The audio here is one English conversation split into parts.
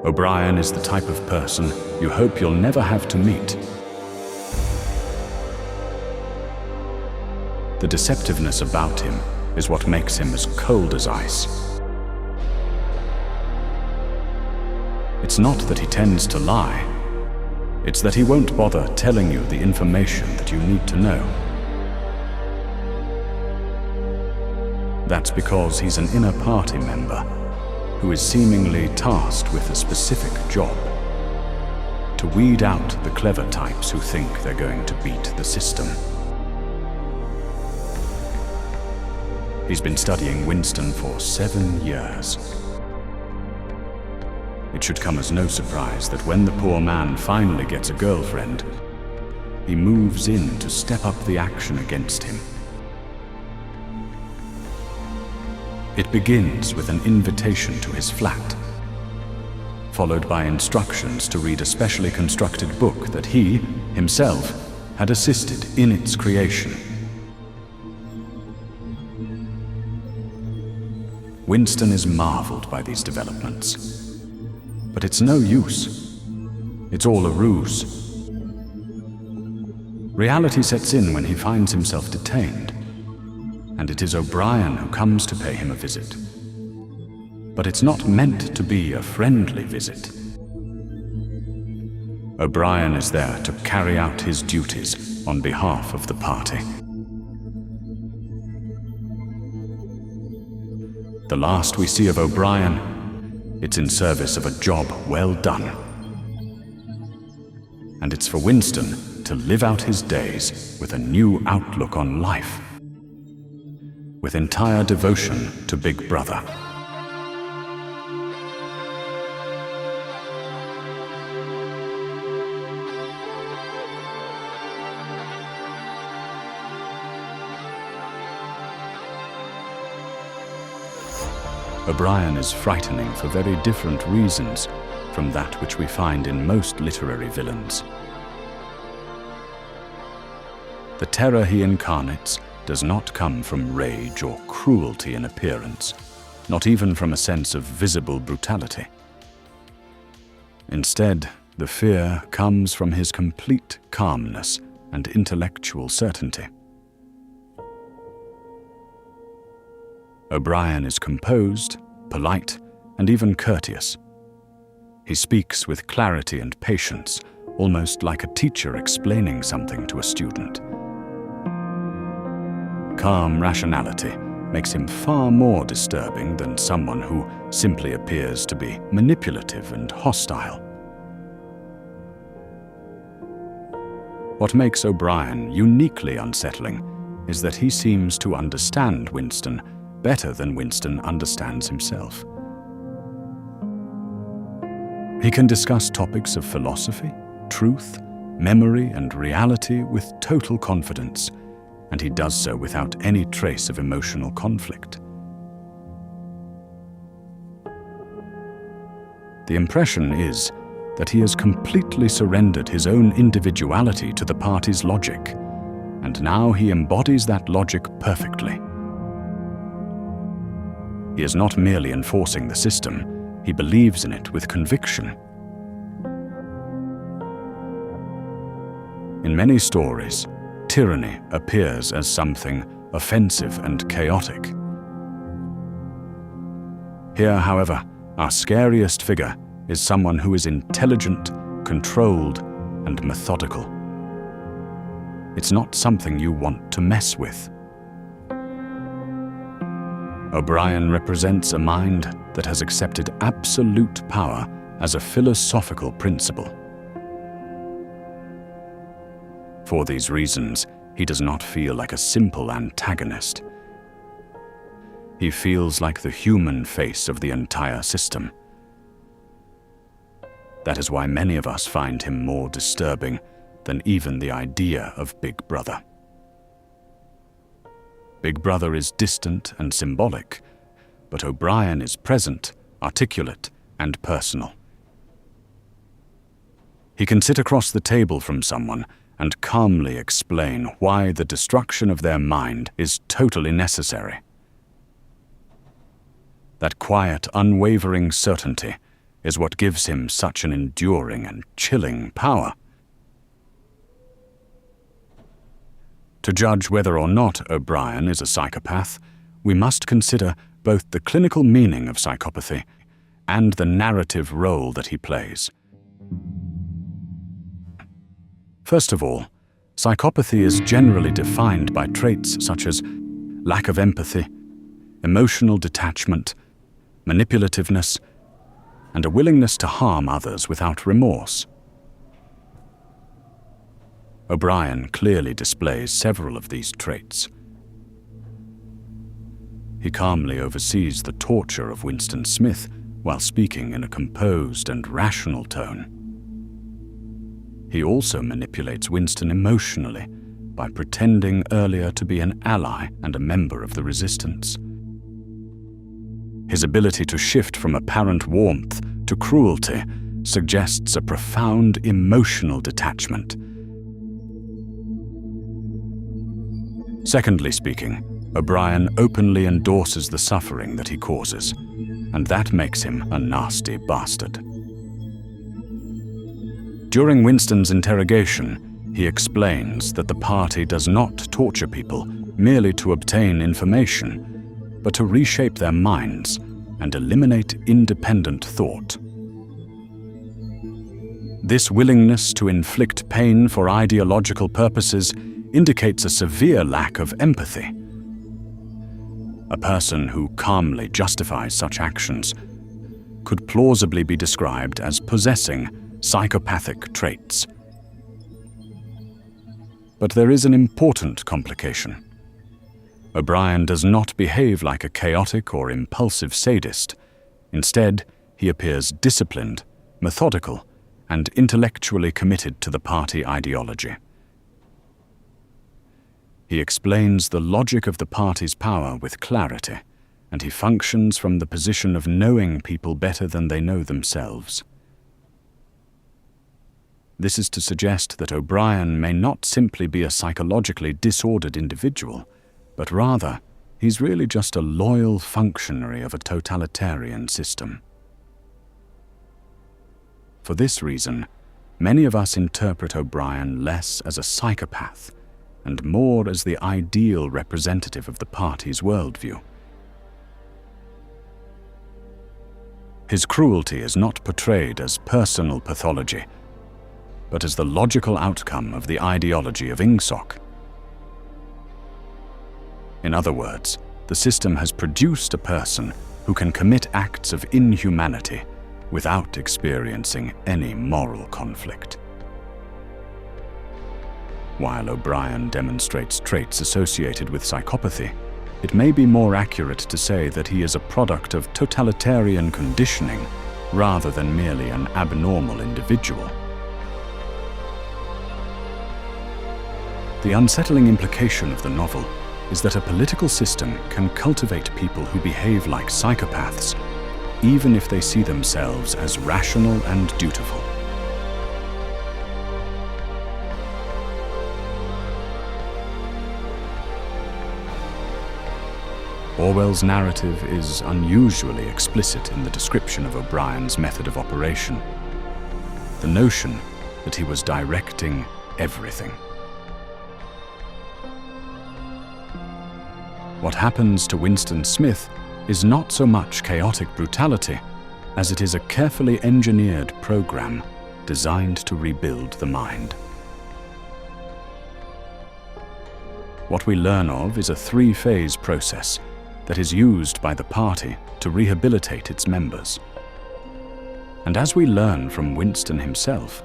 O'Brien is the type of person you hope you'll never have to meet. The deceptiveness about him is what makes him as cold as ice. It's not that he tends to lie. It's that he won't bother telling you the information that you need to know. That's because he's an inner party member who is seemingly tasked with a specific job: to weed out the clever types who think they're going to beat the system. He's been studying Winston for 7 years. It should come as no surprise that when the poor man finally gets a girlfriend, he moves in to step up the action against him. It begins with an invitation to his flat, followed by instructions to read a specially constructed book that he, himself, had assisted in its creation. Winston is marveled by these developments. But it's no use. It's all a ruse. Reality sets in when he finds himself detained, and it is O'Brien who comes to pay him a visit. But it's not meant to be a friendly visit. O'Brien is there to carry out his duties on behalf of the party. The last we see of O'Brien, it's in service of a job well done. And it's for Winston to live out his days with a new outlook on life, with entire devotion to Big Brother. O'Brien is frightening for very different reasons from that which we find in most literary villains. The terror he incarnates does not come from rage or cruelty in appearance, not even from a sense of visible brutality. Instead, the fear comes from his complete calmness and intellectual certainty. O'Brien is composed, polite, and even courteous. He speaks with clarity and patience, almost like a teacher explaining something to a student. Calm rationality makes him far more disturbing than someone who simply appears to be manipulative and hostile. What makes O'Brien uniquely unsettling is that he seems to understand Winston better than Winston understands himself. He can discuss topics of philosophy, truth, memory, and reality with total confidence, and he does so without any trace of emotional conflict. The impression is that he has completely surrendered his own individuality to the party's logic, and now he embodies that logic perfectly. He is not merely enforcing the system, he believes in it with conviction. In many stories, tyranny appears as something offensive and chaotic. Here, however, our scariest figure is someone who is intelligent, controlled, and methodical. It's not something you want to mess with. O'Brien represents a mind that has accepted absolute power as a philosophical principle. For these reasons, he does not feel like a simple antagonist. He feels like the human face of the entire system. That is why many of us find him more disturbing than even the idea of Big Brother. Big Brother is distant and symbolic, but O'Brien is present, articulate, and personal. He can sit across the table from someone and calmly explain why the destruction of their mind is totally necessary. That quiet, unwavering certainty is what gives him such an enduring and chilling power. To judge whether or not O'Brien is a psychopath, we must consider both the clinical meaning of psychopathy and the narrative role that he plays. First of all, psychopathy is generally defined by traits such as lack of empathy, emotional detachment, manipulativeness, and a willingness to harm others without remorse. O'Brien clearly displays several of these traits. He calmly oversees the torture of Winston Smith while speaking in a composed and rational tone. He also manipulates Winston emotionally by pretending earlier to be an ally and a member of the resistance. His ability to shift from apparent warmth to cruelty suggests a profound emotional detachment. Secondly speaking, O'Brien openly endorses the suffering that he causes, and that makes him a nasty bastard. During Winston's interrogation, he explains that the party does not torture people merely to obtain information, but to reshape their minds and eliminate independent thought. This willingness to inflict pain for ideological purposes indicates a severe lack of empathy. A person who calmly justifies such actions could plausibly be described as possessing psychopathic traits. But there is an important complication. O'Brien does not behave like a chaotic or impulsive sadist. Instead, he appears disciplined, methodical, and intellectually committed to the party ideology. He explains the logic of the party's power with clarity, and he functions from the position of knowing people better than they know themselves. This is to suggest that O'Brien may not simply be a psychologically disordered individual, but rather, he's really just a loyal functionary of a totalitarian system. For this reason, many of us interpret O'Brien less as a psychopath and more as the ideal representative of the party's worldview. His cruelty is not portrayed as personal pathology, but as the logical outcome of the ideology of Ingsoc. In other words, the system has produced a person who can commit acts of inhumanity without experiencing any moral conflict. While O'Brien demonstrates traits associated with psychopathy, it may be more accurate to say that he is a product of totalitarian conditioning rather than merely an abnormal individual. The unsettling implication of the novel is that a political system can cultivate people who behave like psychopaths, even if they see themselves as rational and dutiful. Orwell's narrative is unusually explicit in the description of O'Brien's method of operation. The notion that he was directing everything. What happens to Winston Smith is not so much chaotic brutality as it is a carefully engineered program designed to rebuild the mind. What we learn of is a three-phase process that is used by the party to rehabilitate its members. And as we learn from Winston himself,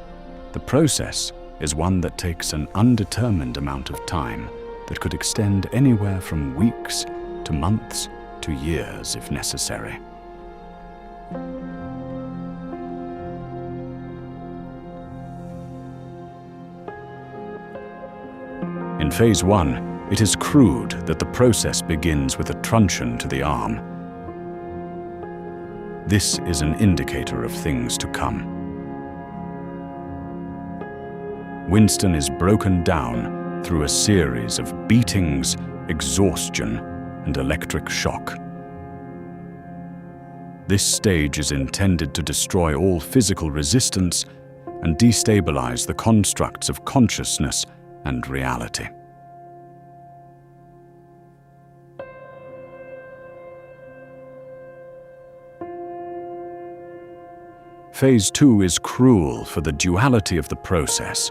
the process is one that takes an undetermined amount of time that could extend anywhere from weeks to months to years if necessary. In Phase 1, it is crude that the process begins with a truncheon to the arm. This is an indicator of things to come. Winston is broken down through a series of beatings, exhaustion, and electric shock. This stage is intended to destroy all physical resistance and destabilize the constructs of consciousness and reality. Phase 2 is cruel for the duality of the process,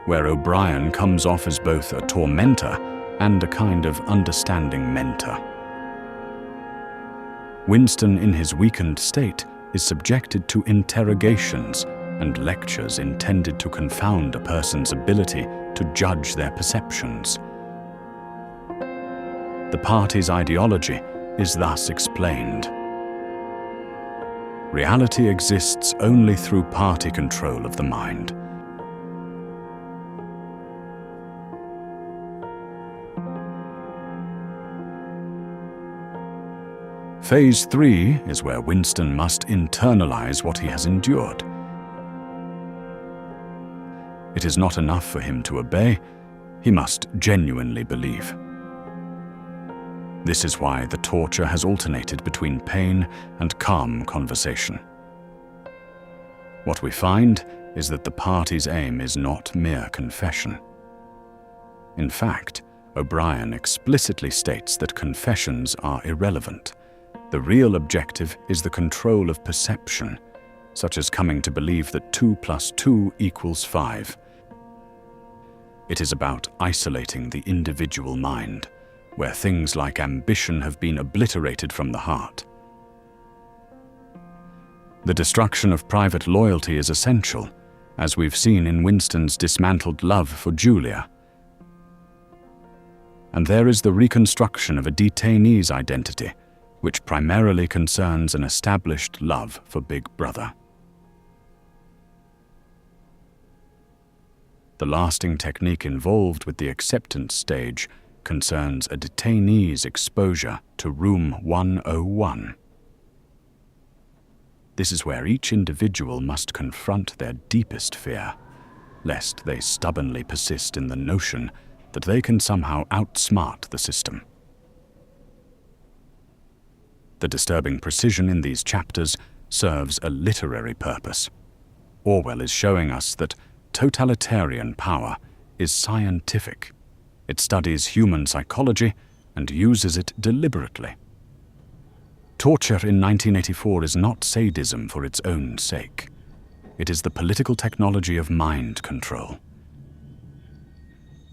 where O'Brien comes off as both a tormentor and a kind of understanding mentor. Winston, in his weakened state, is subjected to interrogations and lectures intended to confound a person's ability to judge their perceptions. The party's ideology is thus explained. Reality exists only through party control of the mind. Phase 3 is where Winston must internalize what he has endured. It is not enough for him to obey, he must genuinely believe. This is why the torture has alternated between pain and calm conversation. What we find is that the party's aim is not mere confession. In fact, O'Brien explicitly states that confessions are irrelevant. The real objective is the control of perception, such as coming to believe that 2 + 2 = 5. It is about isolating the individual mind, where things like ambition have been obliterated from the heart. The destruction of private loyalty is essential, as we've seen in Winston's dismantled love for Julia. And there is the reconstruction of a detainee's identity, which primarily concerns an established love for Big Brother. The lasting technique involved with the acceptance stage concerns a detainee's exposure to Room 101. This is where each individual must confront their deepest fear, lest they stubbornly persist in the notion that they can somehow outsmart the system. The disturbing precision in these chapters serves a literary purpose. Orwell is showing us that totalitarian power is scientific. It studies human psychology and uses it deliberately. Torture in 1984 is not sadism for its own sake. It is the political technology of mind control.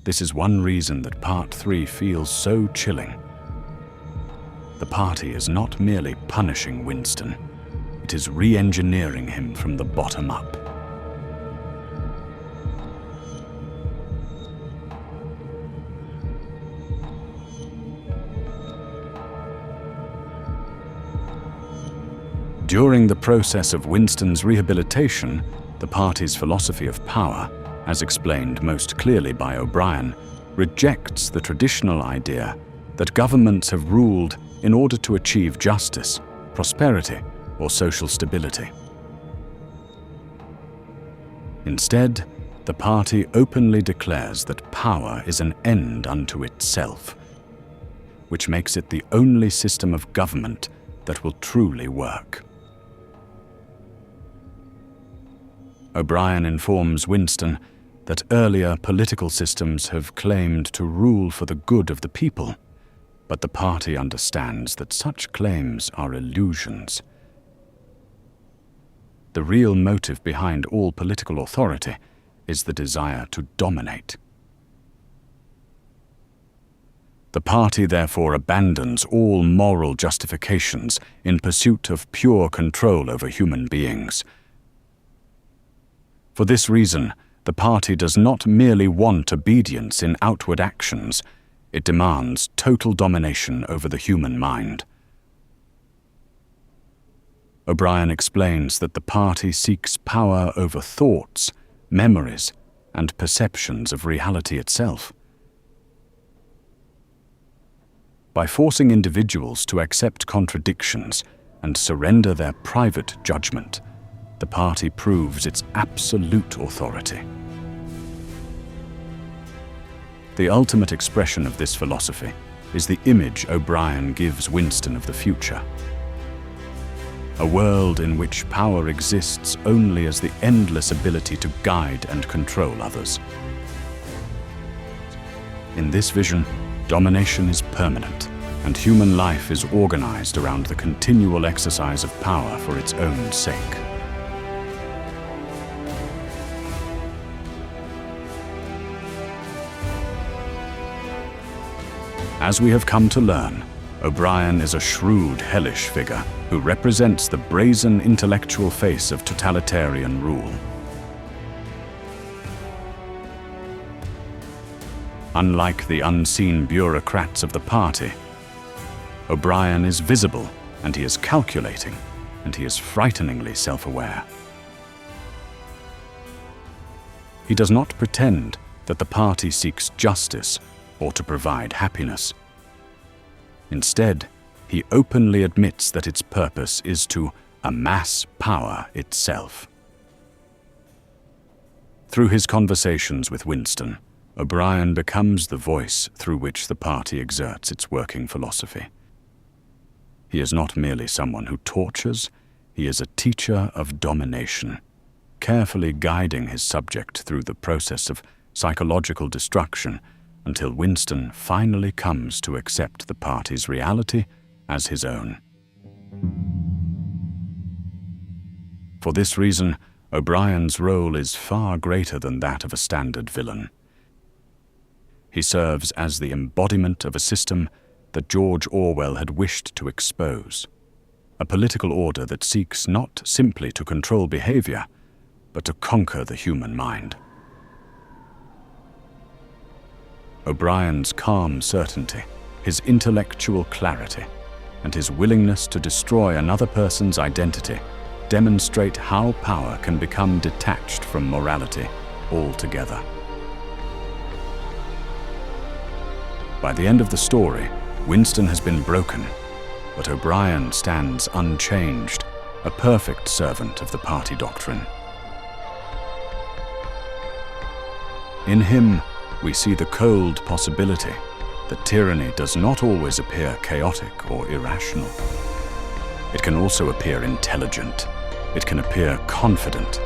This is one reason that Part 3 feels so chilling. The party is not merely punishing Winston, it is re-engineering him from the bottom up. During the process of Winston's rehabilitation, the party's philosophy of power, as explained most clearly by O'Brien, rejects the traditional idea that governments have ruled in order to achieve justice, prosperity, or social stability. Instead, the party openly declares that power is an end unto itself, which makes it the only system of government that will truly work. O'Brien informs Winston that earlier political systems have claimed to rule for the good of the people, but the party understands that such claims are illusions. The real motive behind all political authority is the desire to dominate. The party therefore abandons all moral justifications in pursuit of pure control over human beings. For this reason, the party does not merely want obedience in outward actions, it demands total domination over the human mind. O'Brien explains that the party seeks power over thoughts, memories, and perceptions of reality itself. By forcing individuals to accept contradictions and surrender their private judgment, the party proves its absolute authority. The ultimate expression of this philosophy is the image O'Brien gives Winston of the future. a world in which power exists only as the endless ability to guide and control others. In this vision, domination is permanent, and human life is organized around the continual exercise of power for its own sake. As we have come to learn, O'Brien is a shrewd, hellish figure who represents the brazen intellectual face of totalitarian rule. Unlike the unseen bureaucrats of the party, O'Brien is visible, and he is calculating, and he is frighteningly self-aware. He does not pretend that the party seeks justice or to provide happiness. Instead, he openly admits that its purpose is to amass power itself. Through his conversations with Winston, O'Brien becomes the voice through which the party exerts its working philosophy. He is not merely someone who tortures, he is a teacher of domination, carefully guiding his subject through the process of psychological destruction until Winston finally comes to accept the party's reality as his own. For this reason, O'Brien's role is far greater than that of a standard villain. He serves as the embodiment of a system that George Orwell had wished to expose, a political order that seeks not simply to control behavior, but to conquer the human mind. O'Brien's calm certainty, his intellectual clarity, and his willingness to destroy another person's identity demonstrate how power can become detached from morality altogether. By the end of the story, Winston has been broken, but O'Brien stands unchanged, a perfect servant of the party doctrine. In him, we see the cold possibility that tyranny does not always appear chaotic or irrational. It can also appear intelligent, it can appear confident,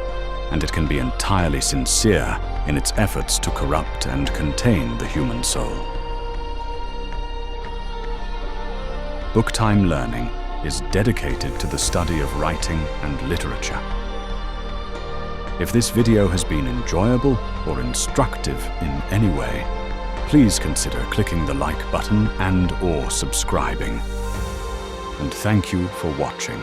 and it can be entirely sincere in its efforts to corrupt and contain the human soul. Booktime Learning is dedicated to the study of writing and literature. If this video has been enjoyable or instructive in any way, please consider clicking the like button and/or subscribing. And thank you for watching.